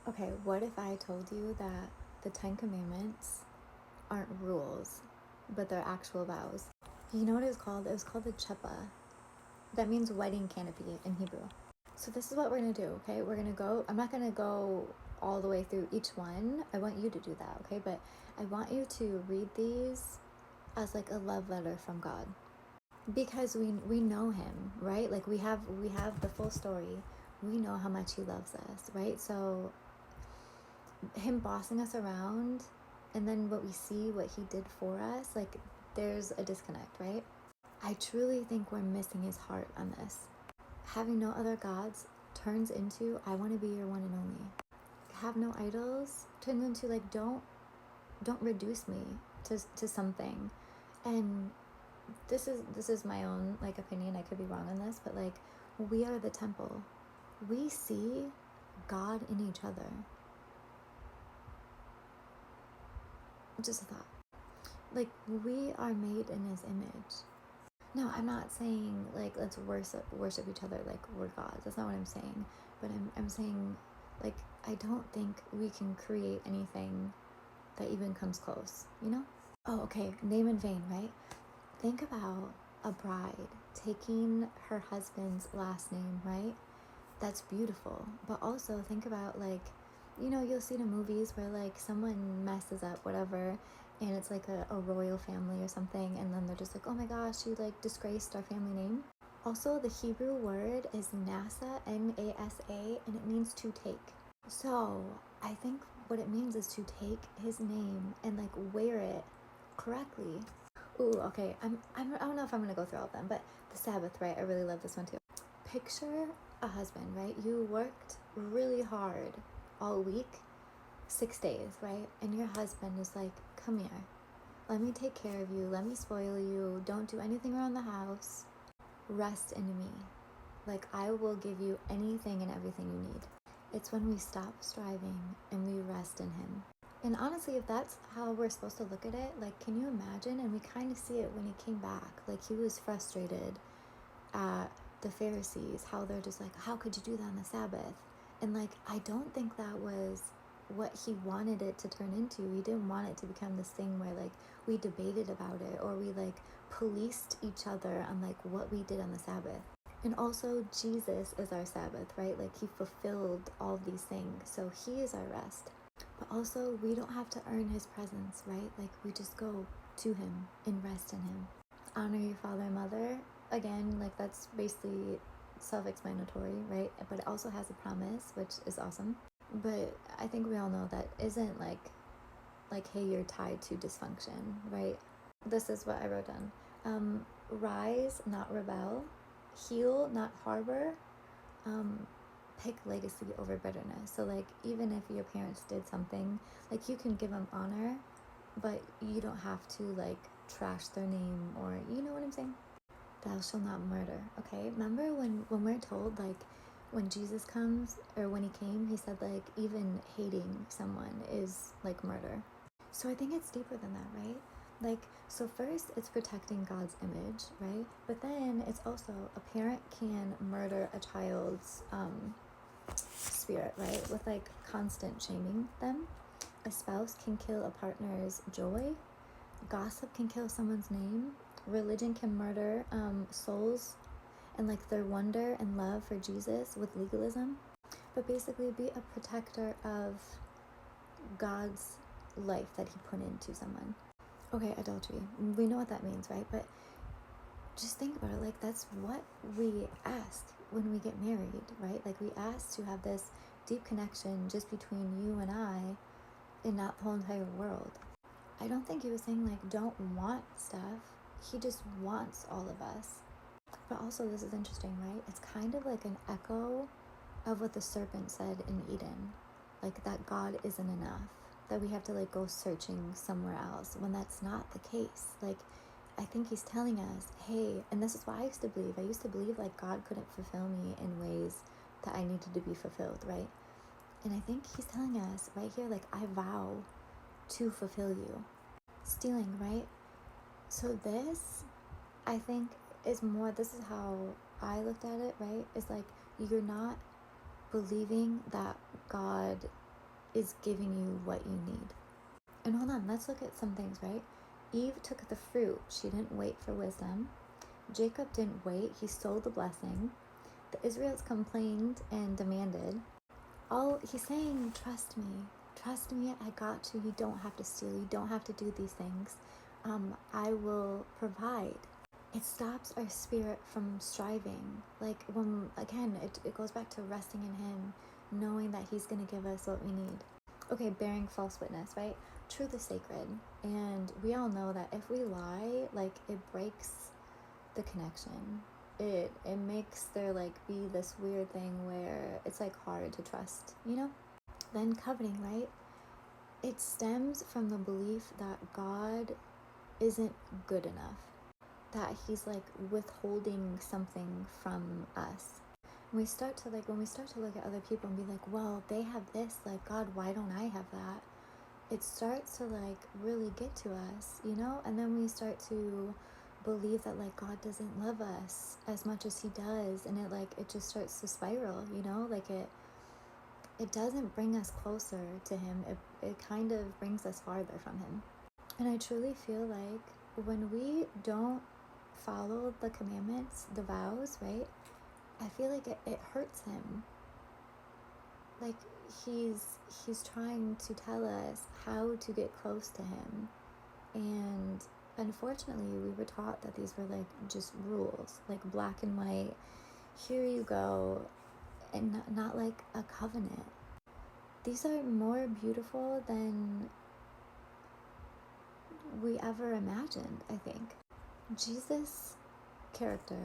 Okay, what if I told you that the Ten Commandments aren't rules, but they're actual vows? You know what it was called? It was called the Chuppah. That means wedding canopy in Hebrew. So this is what we're gonna do, okay? I'm not gonna go all the way through each one. I want you to do that, okay? But I want you to read these as like a love letter from God. Because we know him, right? Like we have the full story. We know how much he loves us, right? So him bossing us around and then what we see what he did for us, like there's a disconnect, right? I truly think we're missing his heart on this. Having no other gods turns into I want to be your one and only. Have no idols turns into like don't reduce me to something. And this is my own like opinion. I could be wrong on this, but like we are the temple. We see God in each other. Just a thought. Like we are made in his image. No, I'm not saying like let's worship each other like we're gods. That's not what I'm saying. But I'm saying like I don't think we can create anything that even comes close, you know? Oh, okay, name in vain, right? Think about a bride taking her husband's last name, right? That's beautiful. But also think about like, you'll see the movies where like someone messes up whatever and it's like a royal family or something and then they're just like, oh my gosh, you like disgraced our family name. Also, the Hebrew word is nasa, N-A-S-A, and it means to take. So I think what it means is to take his name and like wear it correctly. Ooh, okay. I don't know if I'm gonna go through all of them, but the Sabbath, right? I really love this one too. Picture a husband, right? You worked really hard all week, 6 days, right? And your husband is like, come here. Let me take care of you. Let me spoil you. Don't do anything around the house. Rest in me. Like, I will give you anything and everything you need. It's when we stop striving and we rest in him. And honestly, if that's how we're supposed to look at it, like, can you imagine? And we kind of see it when he came back. Like, he was frustrated at the Pharisees, how they're just like, how could you do that on the Sabbath? And like, I don't think that was what he wanted it to turn into. He didn't want it to become this thing where like we debated about it or we like policed each other on like what we did on the Sabbath. And also, Jesus is our Sabbath, right? Like, he fulfilled all of these things. So, he is our rest. But also, we don't have to earn his presence, right? Like, we just go to him and rest in him. Honor your father and mother. Again, like, that's basically self explanatory, right? But it also has a promise, which is awesome. But I think we all know that isn't like, hey, you're tied to dysfunction, right? This is what I wrote down. Rise, not rebel. Heal, not harbor. Pick legacy over bitterness. So like, even if your parents did something, like, you can give them honor, but you don't have to like trash their name, or you know what I'm saying. Thou shalt not murder. Okay, remember when we're told like when Jesus comes, or when he came, he said like even hating someone is like murder. So I think it's deeper than that, right? Like, so first it's protecting God's image, right? But then it's also a parent can murder a child's spirit, right? With like constant shaming them. A spouse can kill a partner's joy. Gossip can kill someone's name. Religion can murder souls and like their wonder and love for Jesus with legalism. But basically, be a protector of God's life that he put into someone. Okay, adultery. We know what that means, right? But just think about it. Like, that's what we ask when we get married, right? Like, we ask to have this deep connection just between you and I, and not the whole entire world. I don't think he was saying, like, don't want stuff. He just wants all of us. But also, this is interesting, right? It's kind of like an echo of what the serpent said in Eden. Like, that God isn't enough, that we have to like go searching somewhere else, when that's not the case. Like, I think he's telling us, hey, and this is what I used to believe. I used to believe like God couldn't fulfill me in ways that I needed to be fulfilled, right? And I think he's telling us right here, like, I vow to fulfill you. Stealing, right? So this, I think, is more, this is how I looked at it, right? It's like, you're not believing that God is giving you what you need. And hold on, let's look at some things, right? Eve took the fruit. She didn't wait for wisdom. Jacob didn't wait. He stole the blessing. The Israelites complained and demanded. All he's saying, trust me. Trust me, I got you. You don't have to steal. You don't have to do these things. I will provide. It stops our spirit from striving. Like when, again, it goes back to resting in him, knowing that he's going to give us what we need. Okay, bearing false witness, right? Truth is sacred. And we all know that if we lie, like it breaks the connection. It makes there like be this weird thing where it's like hard to trust, you know? Then coveting, right? It stems from the belief that God isn't good enough, that he's like withholding something from us. When we start to look at other people and be like, well, they have this, like, God, why don't I have that? It starts to like really get to us, you know? And then we start to believe that like God doesn't love us as much as he does, and it just starts to spiral, you know? Like it doesn't bring us closer to him. It kind of brings us farther from him. And I truly feel like when we don't follow the commandments, the vows, right? I feel like it hurts him. Like he's trying to tell us how to get close to him. And unfortunately, we were taught that these were like just rules, like black and white. Here you go, and not like a covenant. These are more beautiful than we ever imagined, I think. Jesus' character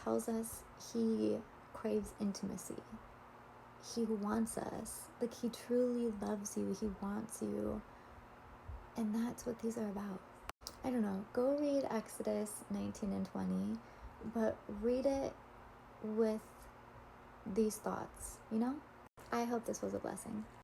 tells us he craves intimacy. He wants us. Like, he truly loves you. He wants you. And that's what these are about. I don't know. Go read Exodus 19 and 20, but read it with these thoughts, you know? I hope this was a blessing.